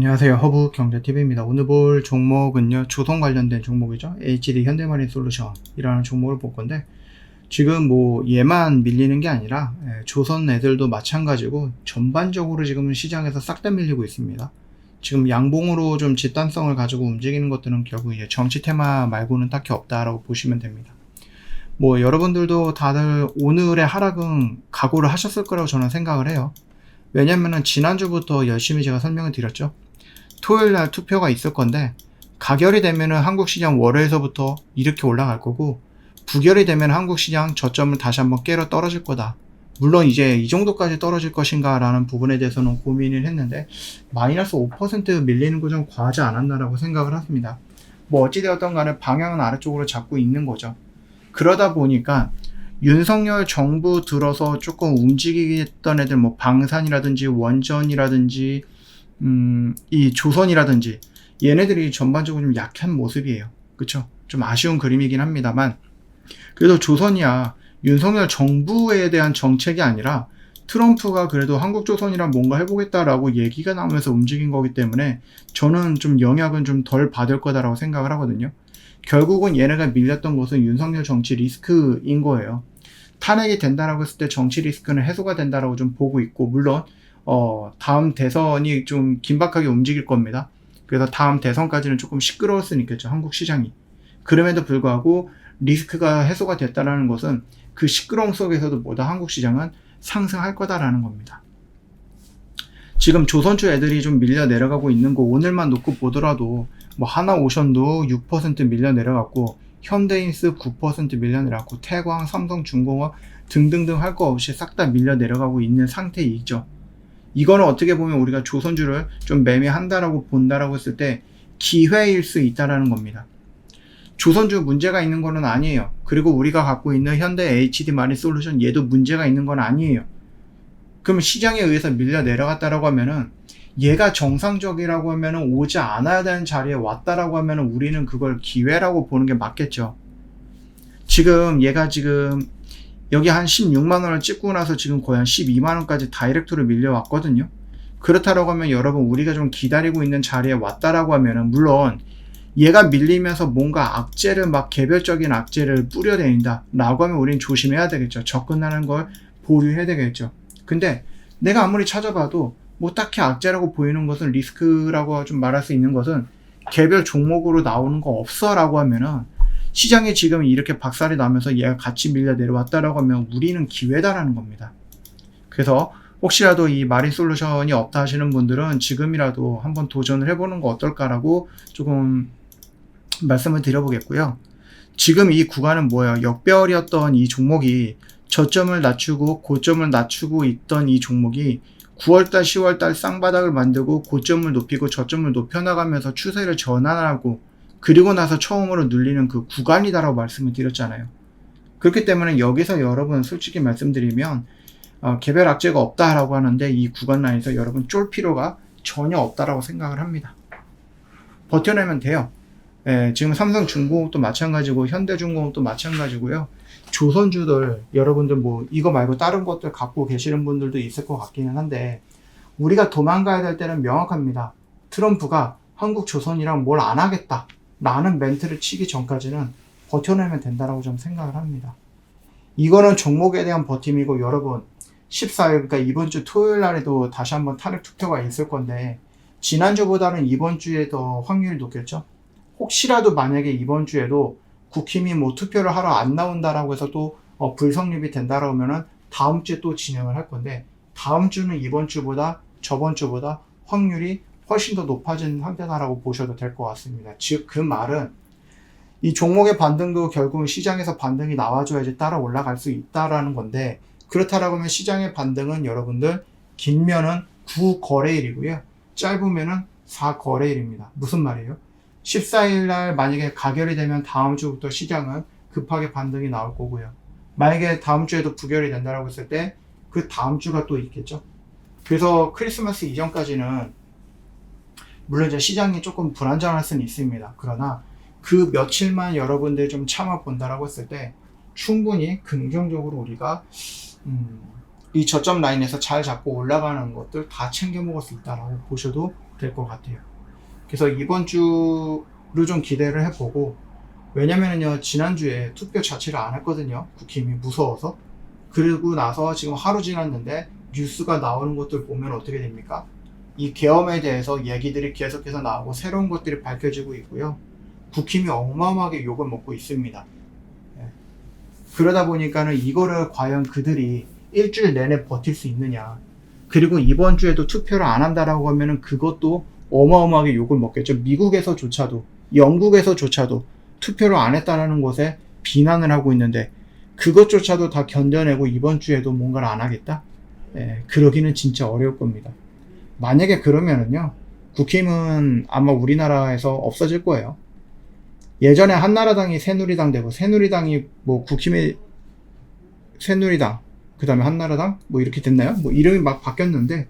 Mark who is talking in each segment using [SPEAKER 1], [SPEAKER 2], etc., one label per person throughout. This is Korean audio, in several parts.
[SPEAKER 1] 안녕하세요. 허브 경제TV입니다. 오늘 볼 종목은요, 조선 관련된 종목이죠. HD 현대마린 솔루션이라는 종목을 볼 건데, 지금 뭐 얘만 밀리는 게 아니라 조선 애들도 마찬가지고 전반적으로 지금 시장에서 싹 다 밀리고 있습니다. 지금 양봉으로 좀 집단성을 가지고 움직이는 것들은 결국 이제 정치 테마 말고는 딱히 없다라고 보시면 됩니다. 뭐 여러분들도 다들 오늘의 하락은 각오를 하셨을 거라고 저는 생각을 해요. 왜냐면은 지난주부터 열심히 제가 설명을 드렸죠. 토요일 날 투표가 있을 건데, 가결이 되면은 한국 시장 월요일서부터 이렇게 올라갈 거고, 부결이 되면 한국 시장 저점을 다시 한번 깨러 떨어질 거다. 물론 이제 이 정도까지 떨어질 것인가 라는 부분에 대해서는 고민을 했는데, 마이너스 5% 밀리는 거 좀 과하지 않았나라고 생각을 합니다. 뭐 어찌되었던 간에 방향은 아래쪽으로 잡고 있는 거죠. 그러다 보니까 윤석열 정부 들어서 조금 움직이겠던 애들, 뭐 방산이라든지 원전이라든지 이 조선이라든지 얘네들이 전반적으로 좀 약한 모습이에요. 그쵸? 좀 아쉬운 그림이긴 합니다만, 그래도 조선이야 윤석열 정부에 대한 정책이 아니라 트럼프가 그래도 한국조선이랑 뭔가 해보겠다라고 얘기가 나오면서 움직인 거기 때문에 저는 좀 영향은 좀 덜 받을 거다라고 생각을 하거든요. 결국은 얘네가 밀렸던 것은 윤석열 정치 리스크인 거예요. 탄핵이 된다라고 했을 때 정치 리스크는 해소가 된다라고 좀 보고 있고, 물론 다음 대선이 좀 긴박하게 움직일 겁니다. 그래서 다음 대선까지는 조금 시끄러울 수는 있겠죠, 한국 시장이. 그럼에도 불구하고 리스크가 해소가 됐다라는 것은 그 시끄러움 속에서도 뭐다 한국 시장은 상승할 거다라는 겁니다. 지금 조선주 애들이 좀 밀려 내려가고 있는 거 오늘만 놓고 보더라도 뭐 하나오션도 6% 밀려 내려갔고, 현대인스 9% 밀려 내려갔고, 태광, 삼성중공업 등등등 할 거 없이 싹 다 밀려 내려가고 있는 상태이죠. 이거는 어떻게 보면 우리가 조선주를 좀 매매한다라고 본다라고 했을 때 기회일 수 있다라는 겁니다. 조선주 문제가 있는 거는 아니에요. 그리고 우리가 갖고 있는 현대 HD 마린 솔루션 얘도 문제가 있는 건 아니에요. 그럼 시장에 의해서 밀려 내려갔다라고 하면은, 얘가 정상적이라고 하면은 오지 않아야 되는 자리에 왔다라고 하면은 우리는 그걸 기회라고 보는 게 맞겠죠. 지금 얘가 지금 여기 한 16만원을 찍고 나서 지금 거의 한 12만원까지 다이렉트로 밀려왔거든요. 그렇다라고 하면 여러분, 우리가 좀 기다리고 있는 자리에 왔다라고 하면은, 물론 얘가 밀리면서 뭔가 악재를 막 개별적인 악재를 뿌려대린다 라고 하면 우리는 조심해야 되겠죠. 접근하는 걸 보류해야 되겠죠. 근데 내가 아무리 찾아봐도 뭐 딱히 악재라고 보이는 것은, 리스크라고 좀 말할 수 있는 것은 개별 종목으로 나오는 거 없어 라고 하면은, 시장이 지금 이렇게 박살이 나면서 얘가 같이 밀려 내려왔다라고 하면 우리는 기회다라는 겁니다. 그래서 혹시라도 이 마린 솔루션이 없다 하시는 분들은 지금이라도 한번 도전을 해보는 거 어떨까라고 조금 말씀을 드려보겠고요. 지금 이 구간은 뭐예요? 역배열이었던 이 종목이 저점을 낮추고 고점을 낮추고 있던 이 종목이 9월달 10월달 쌍바닥을 만들고 고점을 높이고 저점을 높여나가면서 추세를 전환하고, 그리고 나서 처음으로 눌리는 그 구간이다라고 말씀을 드렸잖아요. 그렇기 때문에 여기서 여러분 솔직히 말씀드리면 개별 악재가 없다라고 하는데, 이 구간 라인에서 여러분 쫄 필요가 전혀 없다라고 생각을 합니다. 버텨내면 돼요. 지금 삼성중공업도 마찬가지고 현대중공업도 마찬가지고요. 조선주들 여러분들 뭐 이거 말고 다른 것들 갖고 계시는 분들도 있을 것 같기는 한데, 우리가 도망가야 될 때는 명확합니다. 트럼프가 한국조선이랑 뭘 안 하겠다 라는 멘트를 치기 전까지는 버텨내면 된다라고 좀 생각을 합니다. 이거는 종목에 대한 버팀이고, 여러분 14일, 그러니까 이번 주 토요일 날에도 다시 한번 탄핵 투표가 있을 건데, 지난주보다는 이번 주에 더 확률이 높겠죠. 혹시라도 만약에 이번 주에도 국힘이 뭐 투표를 하러 안 나온다라고 해서 또 불성립이 된다라고 하면은 다음 주에 또 진행을 할 건데, 다음 주는 이번 주보다 저번 주보다 확률이 훨씬 더 높아진 상태다라고 보셔도 될 것 같습니다. 즉 그 말은 이 종목의 반등도 결국은 시장에서 반등이 나와줘야지 따라 올라갈 수 있다라는 건데, 그렇다라고 하면 시장의 반등은 여러분들 길면은 9거래일이고요. 짧으면은 4거래일입니다. 무슨 말이에요? 14일 날 만약에 가결이 되면 다음 주부터 시장은 급하게 반등이 나올 거고요. 만약에 다음 주에도 부결이 된다라고 했을 때 그 다음 주가 또 있겠죠. 그래서 크리스마스 이전까지는 물론 이제 시장이 조금 불안정할 수는 있습니다. 그러나 그 며칠만 여러분들 좀 참아 본다라고 했을 때 충분히 긍정적으로 우리가 이 저점 라인에서 잘 잡고 올라가는 것들 다 챙겨 먹을 수 있다라고 보셔도 될 것 같아요. 그래서 이번 주를 좀 기대를 해보고, 왜냐면은요, 지난주에 투표 자체를 안 했거든요. 국힘이 무서워서. 그러고 나서 지금 하루 지났는데 뉴스가 나오는 것들 보면 어떻게 됩니까? 이 계엄에 대해서 얘기들이 계속해서 나오고 새로운 것들이 밝혀지고 있고요. 국힘이 어마어마하게 욕을 먹고 있습니다. 예. 그러다 보니까는 이거를 과연 그들이 일주일 내내 버틸 수 있느냐. 그리고 이번 주에도 투표를 안 한다라고 하면은 그것도 어마어마하게 욕을 먹겠죠. 미국에서조차도, 영국에서조차도 투표를 안 했다는 것에 비난을 하고 있는데 그것조차도 다 견뎌내고 이번 주에도 뭔가를 안 하겠다? 예, 그러기는 진짜 어려울 겁니다. 만약에 그러면은요, 국힘은 아마 우리나라에서 없어질 거예요. 예전에 한나라당이 새누리당 되고, 새누리당이 뭐 국힘의 새누리당, 그 다음에 한나라당? 뭐 이렇게 됐나요? 뭐 이름이 막 바뀌었는데,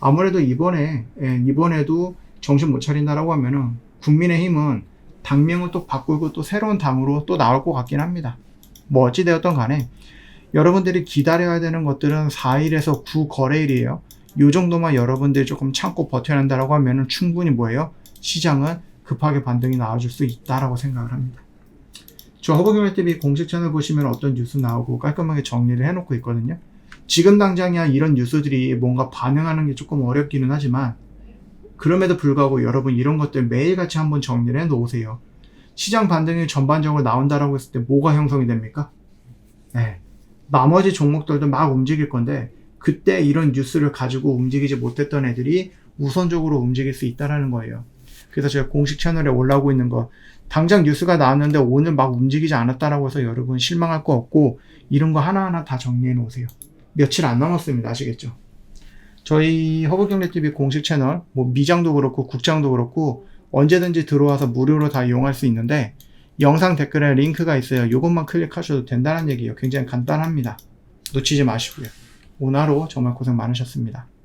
[SPEAKER 1] 아무래도 이번에도 정신 못 차린다라고 하면은, 국민의힘은 당명을 또 바꾸고 또 새로운 당으로 또 나올 것 같긴 합니다. 뭐 어찌되었던 간에, 여러분들이 기다려야 되는 것들은 4일에서 9 거래일이에요. 요 정도만 여러분들이 조금 참고 버텨낸다라고 하면은 충분히 뭐예요? 시장은 급하게 반등이 나와줄 수 있다라고 생각을 합니다. 저 허브경제TV 공식 채널 보시면 어떤 뉴스 나오고 깔끔하게 정리를 해놓고 있거든요. 지금 당장이야 이런 뉴스들이 뭔가 반응하는 게 조금 어렵기는 하지만 그럼에도 불구하고 여러분 이런 것들 매일같이 한번 정리를 해 놓으세요. 시장 반등이 전반적으로 나온다라고 했을 때 뭐가 형성이 됩니까? 네. 나머지 종목들도 막 움직일 건데 그때 이런 뉴스를 가지고 움직이지 못했던 애들이 우선적으로 움직일 수 있다라는 거예요. 그래서 제가 공식 채널에 올라오고 있는 거 당장 뉴스가 나왔는데 오늘 막 움직이지 않았다라고 해서 여러분 실망할 거 없고 이런 거 하나하나 다 정리해 놓으세요. 며칠 안 남았습니다. 아시겠죠? 저희 허브경제TV 공식 채널 뭐 미장도 그렇고 국장도 그렇고 언제든지 들어와서 무료로 다 이용할 수 있는데 영상 댓글에 링크가 있어요. 이것만 클릭하셔도 된다는 얘기예요. 굉장히 간단합니다. 놓치지 마시고요. 오늘 하루 정말 고생 많으셨습니다.